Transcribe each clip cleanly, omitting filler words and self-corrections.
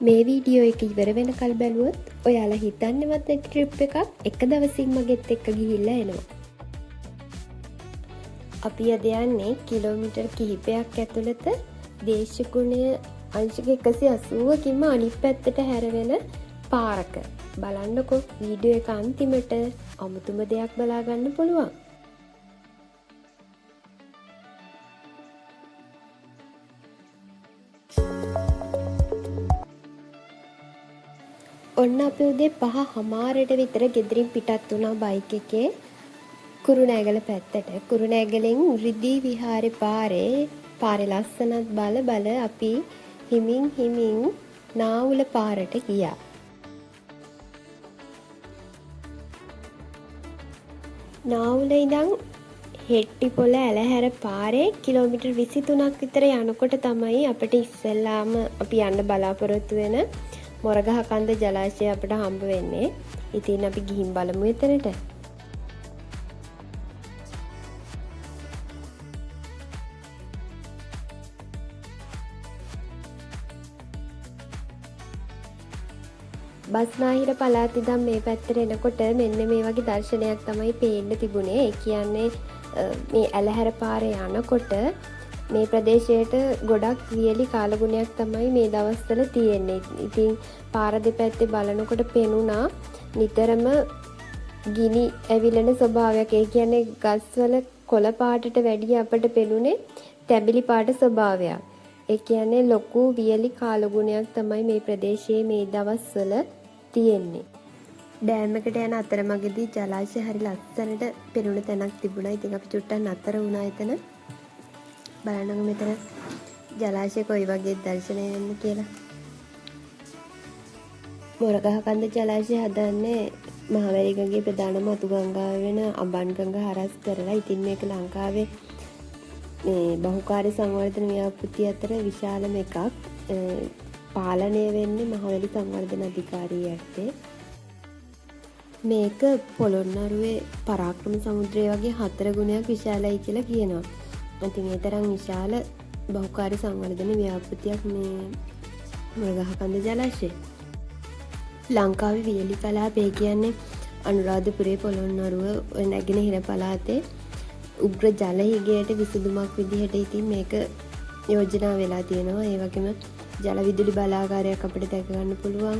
මේ වීඩියෝ එක ඉවර වෙනකල් බැලුවොත් ඔයාලා හිතන්නවත් නැති ට්‍රිප් එකක් එක දවසින් මගෙත් එක්ක ගිහිල්ලා එනවා. අපි අද යන්නේ කිලෝමීටර් කිහිපයක් ඇතුළත දේශගුණය අංශක 180කින්ම අනිත් පැත්තට හැරවෙන පාරක. බලන්නකො වීඩියෝ එක අන්තිමට අමුතුම දෙයක් බලා ගන්න පුළුවන්. ඔන්න අපි උදේ 5:00 විතර ගෙදරින් පිටත් වුණා බයික් එකේ කුරුණෑගල පැත්තට. කුරුණෑගලෙන් රිදී විහාරේ පාරේ ලස්සනත් බල අපි හිමින් නාවුල පාරට ගියා. නාවුල ඉඳන් හෙට්ටිපොළ ඇලහැර පාරේ කිලෝමීටර් 23ක් විතර යනකොට තමයි අපිට ඉස්සෙල්ලාම අපි යන්න බලාපොරොත්තු වෙන මොරගහකන්ද ජලාශය අපිට හම්බ වෙන්නේ. ඉතින් අපි ගිහින් බලමු එතනට. බස්නාහිර පළාත ඉඳන් මේ පැත්තට එනකොට මෙන්න මේ වගේ දර්ශනයක් තමයි පේන්න තිබුණේ. ඒ කියන්නේ මේ ඇලහැර පාරේ යනකොට මේ ප්‍රදේශයට ගොඩක් වියලි කාලගුණයක් තමයි මේ දවස්වල තියෙන්නේ. ඉතින් පාර දෙපැත්තේ බලනකොට පෙනුණා නිතරම ගිනි ඇවිලෙන ස්වභාවයක්. ඒ කියන්නේ ගස්වල කොළ පාටට වැඩිය අපට පෙනුනේ තැඹිලි පාට ස්වභාවයක්. ඒ කියන්නේ ලොකු වියලි කාලගුණයක් තමයි මේ ප්‍රදේශයේ මේ දවස්වල තියෙන්නේ. ඩෑම් එකට යන අතරමඟදී ජලාශය හරි ලස්සනට පෙනුන තැනක් තිබුණා. ඉතින් අපි චුට්ටක් නතර වුණා එතන. බලන්නකො මෙතන ජලාශය කොයි වගේ දර්ශනය වෙන්නේ කියලා. මොරගහකන්ද ජලාශය හදන්නේ මහවැලිගඟේ ප්‍රධානම අතු ගංගාව වෙන අඹන්ගඟ හරස් කරලා. ඉතින් මේක ලංකාවේ මේ බහුකාර්ය සංවර්ධන ව්‍යාපෘතිය අතර විශාලම එකක්. පාලනය වෙන්නේ මහවැලි සංවර්ධන අධිකාරිය යටතේ. මේක පොළොන්නරුවේ පරාක්‍රම සමුද්‍රය වගේ 4 ගුණයක් විශාලයි කියලා කියනවා. ඉතින් ඒ තරම් විශාල බහුකාර්ය සංවර්ධන ව්‍යාපෘතියක් මේ මොරගහකන්ද ජලාශය. ලංකාවේ වියලි කලාපය කියන්නේ අනුරාධපුරේ පොළොන්නරුව නැගෙනහිර පළාතේ උග්‍ර ජල හිගයට විසඳුමක් විදිහට ඉතින් මේක යෝජනා වෙලා තියෙනවා. ඒ වගේම ජල විදුලි බලාගාරයක් අපිට දැක ගන්න පුළුවන්.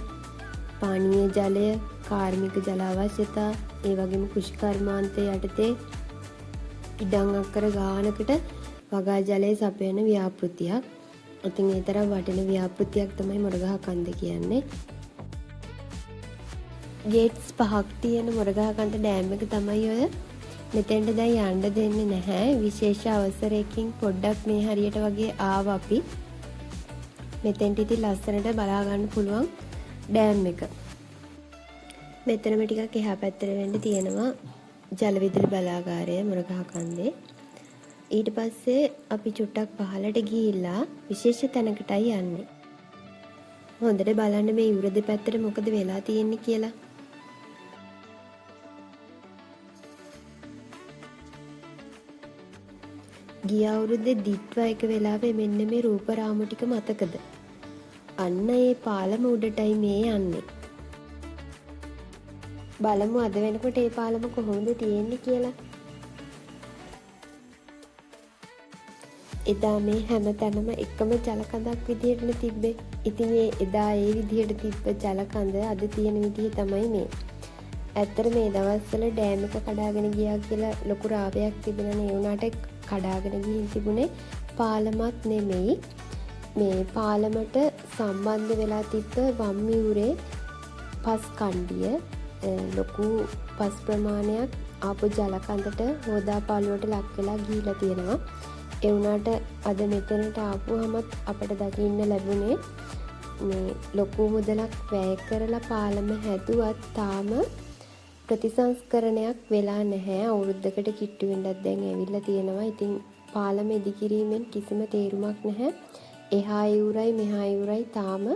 පානීය ජලය, කාර්මික ජල අවශ්‍යතා, ඒ වගේම කෘෂිකර්මාන්තය යටතේ ඉඩම් අක්කර ගානකට වගා ජලය සපයන ව්‍යාපෘතියක්. ඉතින් ඒ තරම් වටින ව්‍යාපෘතියක් තමයි මොරගහකන්ද කියන්නේ. ගේට්ස් 5ක් තියෙන මොරගහකන්ද ඩෑම් එක තමයි ඔය මෙතෙන්ට දැන් යන්න දෙන්නේ නැහැ. විශේෂ අවසරයකින් පොඩ්ඩක් මේ හරියට වගේ ආවා අපි. මෙතෙන්ට ඉතින් ලස්සනට බලා ගන්න පුළුවන් ඩෑම් එක. මෙතනම ටිකක් එහා පැත්තට වෙන්න තියෙනවා ජල විදුලි බලාගාරය මොරගහකන්දේ. ඊට පස්සේ අපි චුට්ටක් පහළට ගිහිල්ලා විශේෂ තැනකටයි යන්නේ. හොඳට බලන්න මේ ඉවුර දෙපැත්තට මොකද වෙලා තියෙන්නේ කියලා. ගිය අවුරුද්දේ දිත්වා එක වෙලාවේ මෙන්න මේ රූප රාමු ටික මතකද? අන්න ඒ පාලම උඩටයි මේ යන්නේ. බලමු අද වෙනකොට ඒ පාලම කොහොමද තියෙන්නේ කියලා. එදා මේ හැම තැනම එකම ජලකඳක් විදිහටනේ තිබ්බේ. ඉතින් එදා ඒ විදිහට තිබ්බ ජලකඳ අද තියෙන විදිහ තමයි මේ. ඇත්තට මේ දවස්වල ඩෑම් එක කඩාගෙන ගියා කියලා ලොකු රාවයක් තිබුණනේ. ඒ වුණාට කඩාගෙන ගිහින් තිබුණේ පාලමක් නෙමෙයි. මේ පාලමට සම්බන්ධ වෙලා තිබ්බ වම්මියුරේ පස් කණ්ඩිය ලොකු පස් ප්‍රමාණයක් ආපු ජලකඳට හෝදාපාලුවට ලක් වෙලා ගිහිලා තියෙනවා. ඒ වුණාට අද මෙතනට ආපුවමත් අපිට දකින්න ලැබුණේ මේ ලොකු මුදලක් වැය කරලා පාලම හැදුවත් තාම ප්‍රතිසංස්කරණයක් වෙලා නැහැ. අවුරුද්දකට කිට්ටු වෙන්නත් දැන් ඇවිල්ලා තියෙනවා. ඉතින් පාලම ඉදිකිරීමෙන් කිසිම තේරුමක් නැහැ. එහා ඉවුරයි මෙහා ඉවුරයි තාම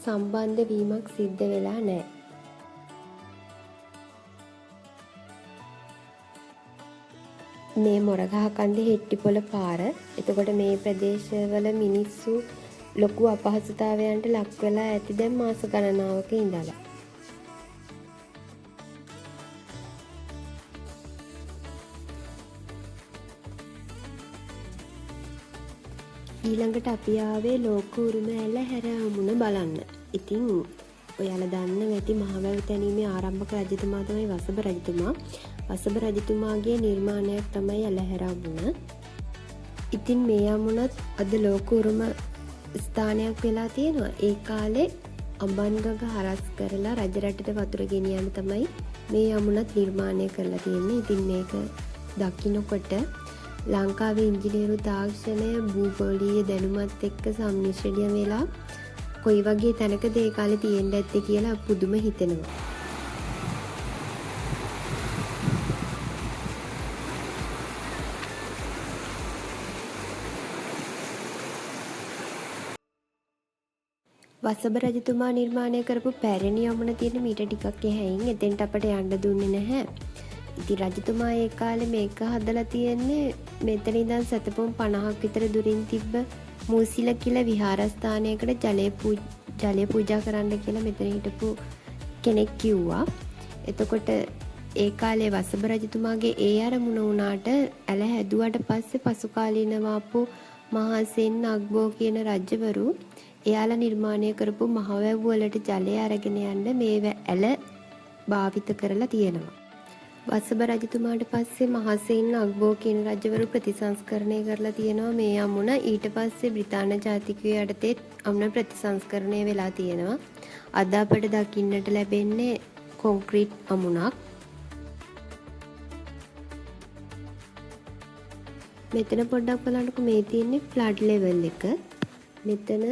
සම්බන්ධ වීමක් සිද්ධ වෙලා නැහැ. මේ මොරගහකන්ද හෙට්ටිපොළ පාර. එතකොට මේ ප්‍රදේශවල මිනිස්සු ලොකු අපහසුතාවයන්ට ලක් වෙලා ඇති දැන් මාස ගණනාවක ඉඳලා. ඊළඟට අපි ආවේ ලෝක උරුම ඇලහැර අමුණ බලන්න. ඉතින් ඔයාලා දන්නවා ඇති මහවැව තැනීමේ ආරම්භක රජතුමා තමයි වසභ රජතුමා. වසභ රජතුමාගේ නිර්මාණයක් තමයි ඇලහැර අමුණ. ඉතින් මේ අමුණත් අද ලෝක උරුම ස්ථානයක් වෙලා තියෙනවා. ඒ කාලේ අඹන්ගඟ හරස් කරලා රජරටට වතුර ගෙනියන්න තමයි මේ අමුණත් නිර්මාණය කරලා තියෙන්නේ. ඉතින් මේක දකින්නකොට ලංකාවේ ඉංජිනේරු තාක්ෂණය භූගෝලීය දැනුමත් එක්ක සම්මිශ්‍රණය වෙලා කොයි වගේ තැනකද ඒ කාලේ තියෙන්න ඇත්තේ කියලා පුදුම හිතෙනවා. වසභ රජතුමා නිර්මාණය කරපු පැරණි අමුණ තියෙන මීට ටිකක් එහයින් එතෙන්ට අපට යන්න දුන්නේ නැහැ. ඉතින් රජතුමා ඒ කාලේ මේක හදලා තියෙන්නේ මෙතන ඉඳන් සතපොම් 50ක් විතර දුරින් තිබ්බ මූසිල කියලා විහාරස්ථානයකට ජලය පූජා කරන්න කියලා මෙතන හිටපු කෙනෙක් කිව්වා. එතකොට ඒ කාලේ වසභ රජතුමාගේ ඒ අරමුණ වුණාට ඇල හැදුවට පස්සේ පසු කාලීනව ආපු මහසෙන් අග්බෝ කියන රජවරු එයාලා නිර්මාණය කරපු මහවැව් වලට ජලය අරගෙන යන්න මේ ඇල භාවිත කරලා තියෙනවා. වසභ රජතුමාට පස්සේ මහසෙන් අග්බෝ කියන රජවරු ප්‍රතිසංස්කරණය කරලා තියෙනවා මේ අමුණ. ඊට පස්සේ බ්‍රිතාන්‍ය ජාතිකයෝ යටතේ අමුණ ප්‍රතිසංස්කරණය වෙලා තියෙනවා. අද අපට දකින්නට ලැබෙන්නේ කොන්ක්‍රීට් අමුණක්. මෙතන පොඩ්ඩක් බලන්නකො මේ තියෙන්නේ ෆ්ලඩ් ලෙවල් එක. මෙතන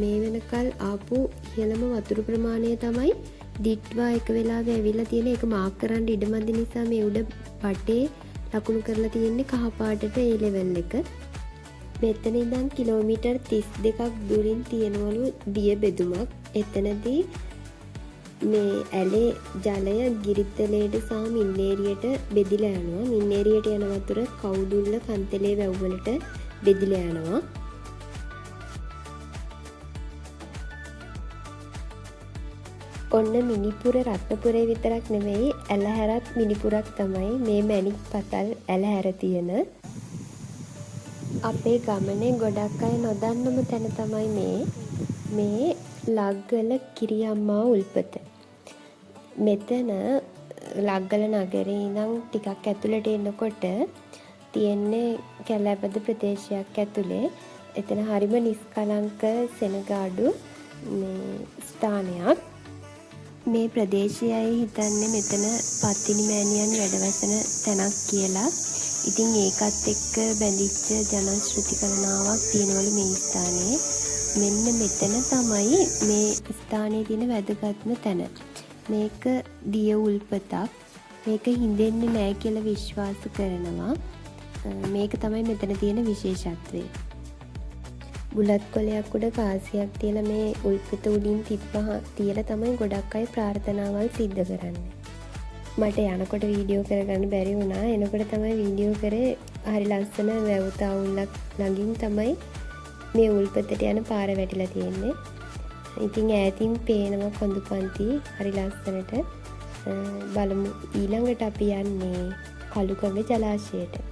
මේ වෙනකල් ආපු ඉහළම වතුර ප්‍රමාණය තමයි දිට්වා එක වෙලාවෙ ඇවිල්ලා තියෙන එක මාක් කරන්න ඉඩමදි නිසා මේ උඩ පටේ ලකුණු කරලා තියෙන්නේ කහ පාටට ඒ ලෙවල් එක. මෙතන ඉඳන් කිලෝමීටර් 32ක් දුරින් තියෙනවලු දිය බෙදුමක්. එතනදී මේ ඇලේ ජලය ගිරිතලයට සහ මින්නේරියට බෙදිලා යනවා. මින්නේරියට යන වතුර කවුදුල්ල කන්තලේ වැව් වලට බෙදිලා යනවා. ඔන්න මිනිපුර රත්නපුරේ විතරක් නෙමෙයි ඇලහැරත් මිනිපුරක් තමයි මේ මැණික් පතල් ඇලහැර තියෙන. අපේ ගමනේ ගොඩක් අය නොදන්නම තැන තමයි මේ ලග්ගල කිරියම්මා උල්පත. මෙතන ලග්ගල නගරේ ඉඳන් ටිකක් ඇතුළට එනකොට තියෙන්නේ කැලෑපද ප්‍රදේශයක් ඇතුලේ. එතන හරිම නිස්කලංක සෙනගාඩු ස්ථානයක්. මේ ප්‍රදේශයයි හිතන්නේ මෙතන පත්තිනි මෑණියන් වැඩවසන තැනක් කියලා. ඉතින් ඒකත් එක්ක බැඳිච්ච ජනශ්‍රුති ගණනාවක් තියෙනවලු මේ ස්ථානයේ. මෙන්න මෙතන තමයි මේ ස්ථානයේ තියෙන වැදගත්ම තැන. මේක දිය උල්පතක්. මේක හිඳෙන්නේ නැහැ කියලා විශ්වාස කරනවා. මේක තමයි මෙතන තියෙන විශේෂත්වය. බුලත් කොලයක් උඩ කාසියක් තියලා මේ උල්පත උඩින් තියලා තමයි ගොඩක් අය ප්‍රාර්ථනාවල් සිද්ධ කරන්නේ. මට යනකොට වීඩියෝ කරගන්න බැරි වුණා. එනකොට තමයි වීඩියෝ කරේ. හරි ලස්සන වැව් තාවුල්ලක් ළඟින් තමයි මේ උල්පතට යන පාර වැටිලා තියෙන්නේ. ඉතින් ඈතින් පේනවා කොඳුපන්ති හරි ලස්සනට. බලමු ඊළඟට අපි යන්නේ කළුගඟ ජලාශයට.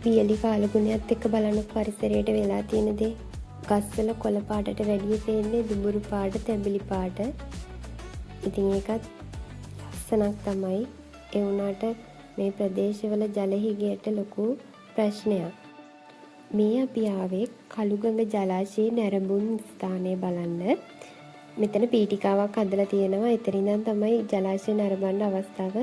වියලි කාලගුණයත් එක්ක බලන පරිසරයට වෙලා තියෙන දේ. ගස්වල කොළ පාටට වැඩිය පේන්නේ දුඹුරු පාට, තැඹිලි පාට. ඉතින් ඒකත් ලස්සනක් තමයි. ඒ වුණාට මේ ප්‍රදේශවල ජල හිගයට ලොකු ප්‍රශ්නයක්. මේ අපි ආවේ කළුගඟ ජලාශයේ නැරඹුම් ස්ථානය බලන්න. මෙතන පීඨිකාවක් හදලා තියෙනවා. එතන ඉඳන් තමයි ජලාශය නරඹන්න අවස්ථාව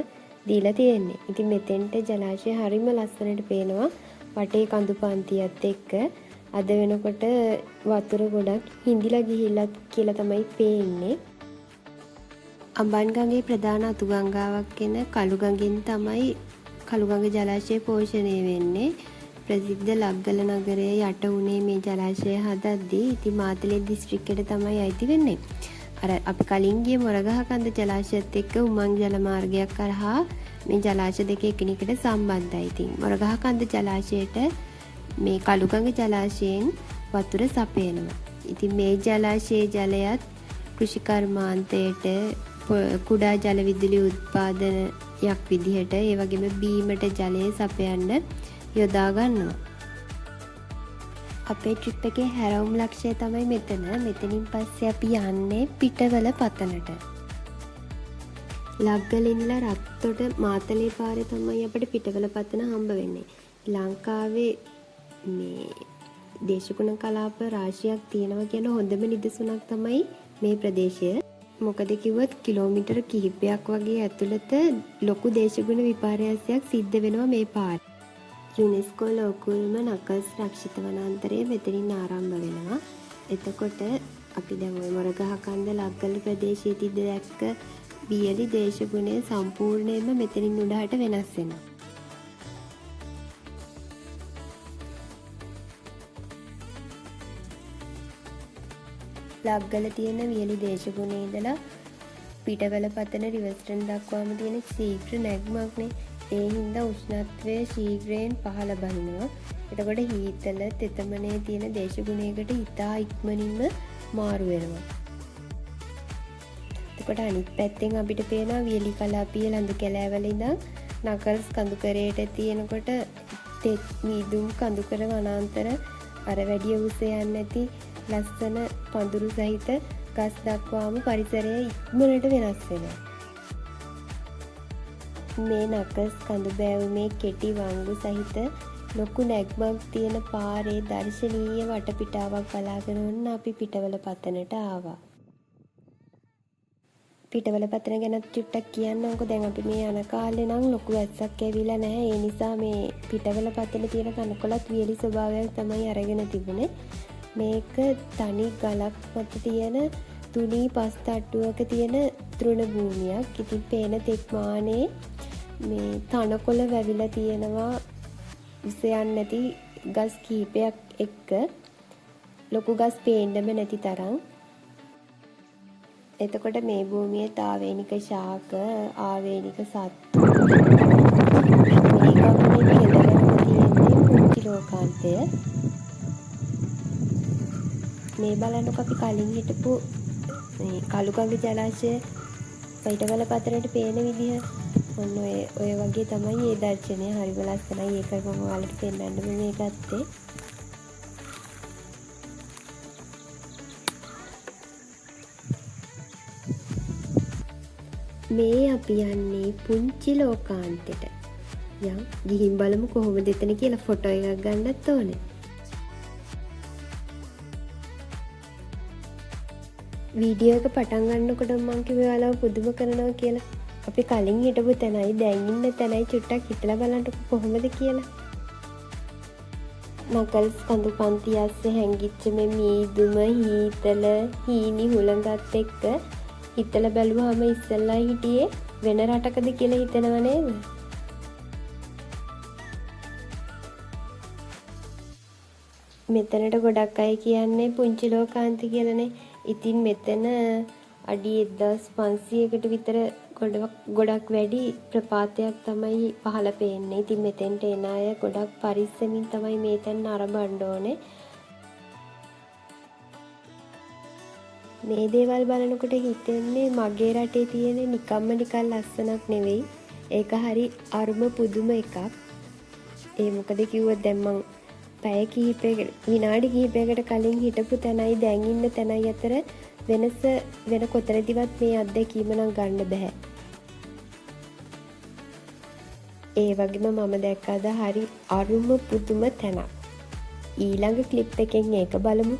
දීලා තියෙන්නේ. ඉතින් මෙතෙන්ට ජලාශය හරිම ලස්සනට පේනවා. වටේ කඳු පන්තියත් එක්ක අද වෙනකොට වතුර ගොඩක් හිඳිලා ගිහිල්ලා කියලා තමයි පේන්නේ. අඹන්ගඟේ ප්‍රධාන අතුගංගාවක් වෙන කළුගඟෙන් තමයි කළුගඟ ජලාශය පෝෂණය වෙන්නේ. ප්‍රසිද්ධ ලග්ගල නගරයේ යට වුණේ මේ ජලාශය හදද්දී. ඉතින් මාතලේ දිස්ත්‍රික්කයට තමයි අයිති වෙන්නේ. අර අපි කලින් ගිය මොරගහකන්ද ජලාශයත් එක්ක උමං ජල මාර්ගයක් කරහා මේ ජලාශ දෙක එකිනෙකට සම්බන්ධයි. ඉතින් මොරගහකන්ද ජලාශයට මේ කළුගඟ ජලාශයෙන් වතුර සපයනවා. ඉතින් මේ ජලාශයේ ජලයත් කෘෂිකර්මාන්තයට කුඩා ජල විදුලි උත්පාදනයක් විදිහට ඒ වගේම බීමට ජලය සපයන්න යොදා ගන්නවා. අපේ ට්‍රිප් එකේ හැරවුම් ලක්ෂ්‍යය තමයි මෙතන. මෙතනින් පස්සේ අපි යන්නේ පිටවල පතනට. ලග්ගලින්ලා රත්තොට මාතලේ පාරේ තමයි අපිට පිටවල පතන හම්බ වෙන්නේ. ලංකාවේ මේ දේශගුණ කලාප රාශියක් තියෙනවා කියන හොඳම නිදසුනක් තමයි මේ ප්‍රදේශය. මොකද කිව්වොත් කිලෝමීටර කිහිපයක් වගේ ඇතුළත ලොකු දේශගුණ විපර්යාසයක් සිද්ධ වෙනවා මේ පාරේ. යුනෙස්කෝ ලෝකුල්ම නකල්ස් රක්ෂිත වනාන්තරය මෙතනින් ආරම්භ වෙනවා. එතකොට අපි දැන් ওই මොරගහකන්ද ලග්ගල ප්‍රදේශයේදී දැක්ක වියලි දේශගුණය සම්පූර්ණයෙන්ම මෙතනින් උඩහට වෙනස් වෙනවා. ලග්ගල තියෙන වියලි දේශගුණේ ඉඳලා පිටවල පතන රිවර්ස්ටන් දක්වාම තියෙන ශීඝ්‍ර නැග්මක්නේ. ඒ හින්දා උෂ්ණත්වය ශීඝ්‍රයෙන් පහළ බහිනවා. එතකොට හීතල තෙතමනේ තියෙන දේශගුණයකට ඉතා ඉක්මනින්ම මාරු වෙනවා. එතකොට අනිත් පැත්තෙන් අපිට පේනවා වියලි කලාපීය ලඳු කැලෑවල ඉඳන් නකල්ස් කඳුකරයට තියෙනකොට තෙත් මීදුම් කඳුකර වනාන්තර අර වැඩි උස යන්නේ නැති ලස්සන පඳුරු සහිත ගස් දක්වාම පරිසරය ඉක්මනට වෙනස් වෙනවා. මේ නකස් කඳු බෑවුමේ කෙටි වංගු සහිත ලොකු නැග්මක් තියෙන පාරේ දර්ශනීය වටපිටාවක් බලාගෙන ඔන්න අපි පිටවල පතනට ආවා. පිටවල පතන ගැන චුට්ටක් කියන්නම්කෝ. දැන් අපි මේ යන කාලේ නම් ලොකු වැස්සක් ඇවිල්ලා නැහැ. ඒ නිසා මේ පිටවල පතන තියෙන කනකොලත් වියලි ස්වභාවයක් තමයි අරගෙන තිබුණේ. මේක තනි ගලක් මත තියෙන තුනී පස් තට්ටුවක තියෙන තෘණ භූමියක්. ඉතින් පේන තෙක්මානේ මේ තනකොළ වැවිලා තියෙනවා විසයන් නැති ගස් කීපයක් එක්ක. ලොකු ගස් පේන්නම නැති තරම්. එතකොට මේ භූමියේ තාවේනික ශාක ආවේනික සත්තු මේ ගමනේ කෙළවරම තියෙන්නේ පුංචි ලෝකාන්තය. මේ බලන්නකො අපි කලින් හිටපු මේ කළුගඟ ජලාශය පිටවල පතරට පේන විදිහ ඔන්න ඔය වගේ තමයි මේ දර්ශනය. හරිම ලස්සනයි. ඒකයි මම ඔයාලට පෙන්නන්න මේ ගත්තේ. මේ අපි යන්නේ පුංචි ලෝකාන්තෙට. යම් ගිහින් බලමු කොහොමද එතන කියලා ෆොටෝ එකක් ගන්නත් ඕනේ. වීඩියෝ එක පටන් ගන්නකොට මං කිව්වේ ඔයාලව පුදුම කරනවා කියලා. අපි කලින් හිටපු තැනයි දැන් ඉන්න තැනයි චුට්ටක් හිතලා බලන්නකො කොහොමද කියලා. නකල්ස් කඳු පන්ති ඇස්සේ හැංගිච්ච මේ මීදුම හීතල හීනි හුළඟත් එක්ක හිතලා බැලුවාම ඉස්සෙල්ලා හිටියේ වෙන රටකද කියලා හිතෙනව නේද? මෙතනට ගොඩක් අය කියන්නේ පුංචි ලෝකාන්ත කියලානේ. ඉතින් මෙතන අඩි 1500කට විතර ගොඩක් වැඩි ප්‍රපාතයක් තමයි පහළ පේන්නේ. ඉතින් මෙතෙන්ට එන අය ගොඩක් පරිස්සමින් තමයි මේ තැන නරඹන්න ඕනේ. මේ දේවල් බලනකොට හිතෙන්නේ මගේ රටේ තියෙන නිකම්ම නිකන් ලස්සනක් නෙවෙයි. ඒක හරි අරුම පුදුම එකක්. ඒ මොකද කිව්වොත් දැන් මං පැය කිහිපයකට විනාඩි කිහිපයකට කලින් හිටපු තැනයි දැන් ඉන්න තැනයි අතර වෙනස වෙන කොතනදිවත් මේ අත්දැකීම නම් ගන්න බෑ. ඒ වගේම මම දැක්කද හරි අරුම පුදුම තැනක්. ඊළඟ ක්ලිප් එකෙන් ඒක බලමු.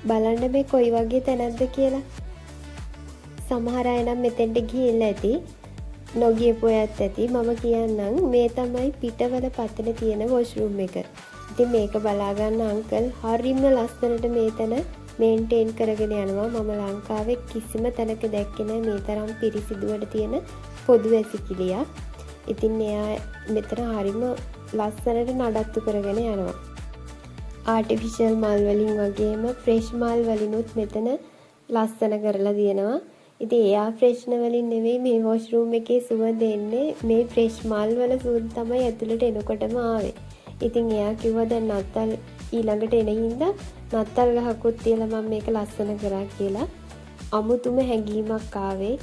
බලන්න මේ කොයි වගේ තැනක්ද කියලා. සමහර අය නම් මෙතෙන්ට ගිහිල්ලා ඇති. නොගියපු අයත් ඇති. මම කියන්නම් මේ තමයි පිටවල පතන තියෙන වොෂ්රූම් එක. ඉතින් මේක බලා ගන්න අංකල් හරිම ලස්සනට මේ තැන මේන්ටේන් කරගෙන යනවා. මම ලංකාවේ කිසිම තැනක දැක්කේ නැහැ මේ තරම් පිරිසිදුවට තියෙන පොදු වැසිකිළියක්. ඉතින් එයා මෙතන හරිම ලස්සනට නඩත්තු කරගෙන යනවා. ආටිෆිෂල් මල් වලින් වගේම ෆ්‍රෙෂ් මල් වලිනුත් මෙතන ලස්සන කරලා තියෙනවා. ඉතින් එයා ෆ්‍රෙෂ්න වලින් නෙවෙයි මේ වොෂ්රූම් එකේ සුවඳ එන්නේ. මේ ෆ්‍රෙෂ් මල් වල සුවඳ තමයි ඇතුළට එනකොටම ආවේ. ඉතින් එයා කිව්වා දැන් නත්තල් ඊළඟට එන හින්දා නත්තල් ගහකුත් තියලා මම මේක ලස්සන කරා කියලා. අමුතුම හැඟීමක් ආවේ.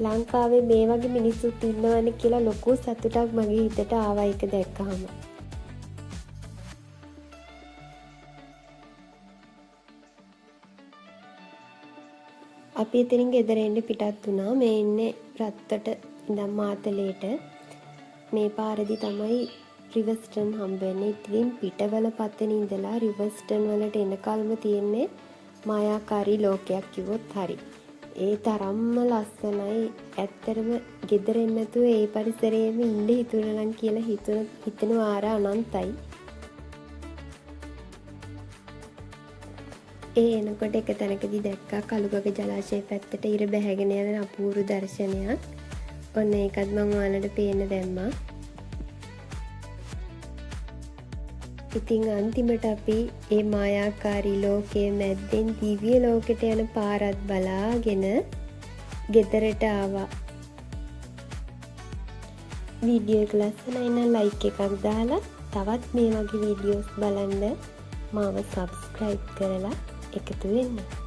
ලංකාවේ මේ වගේ මිනිස්සුත් ඉන්නවනේ කියලා ලොකු සතුටක් මගේ හිතට ආවා ඒක දැක්කහම. අපි එතනින් ගෙදර එන්න පිටත් වුණා. මේ ඉන්නේ රත්තට ඉඳන් මාතලේට. මේ පාරදී තමයි රිවර්ස්ටන් හම්බෙන්නේ. ඉතින් පිටවල පතන ඉඳලා රිවර්ස්ටන් වලට එනකල්ම තියෙන්නේ මායාකාරී ලෝකයක් කිව්වොත් හරි. ඒ තරම්ම ලස්සනයි. ඇත්තටම ගෙදර එන්න නැතුව ඒ පරිසරයේම ඉන්න හිතුණා නම් කියලා හිතන වාර අනන්තයි. ඒ එනකොට එක තැනකදී දැක්කා කළුගග ජලාශය පැත්තට ඉර බැහැගෙන යන අපූර්ව දර්ශනයක්. ඔන්න ඒකත් මම ඔයාලට පේන්න දැම්මා. ඉතින් අන්තිමට අපි මේ මායාකාරී ලෝකයේ මැද්දෙන් දිව්‍ය ලෝකෙට යන පාරත් බලාගෙන ගෙදරට ආවා. වීඩියෝ එක ලස්සනයි නම් ලයික් එකක් දාලා තවත් මේ වගේ වීඩියෝස් බලන්න මාව සබ්ස්ක්‍රයිබ් කරලා එකතු වෙන්න.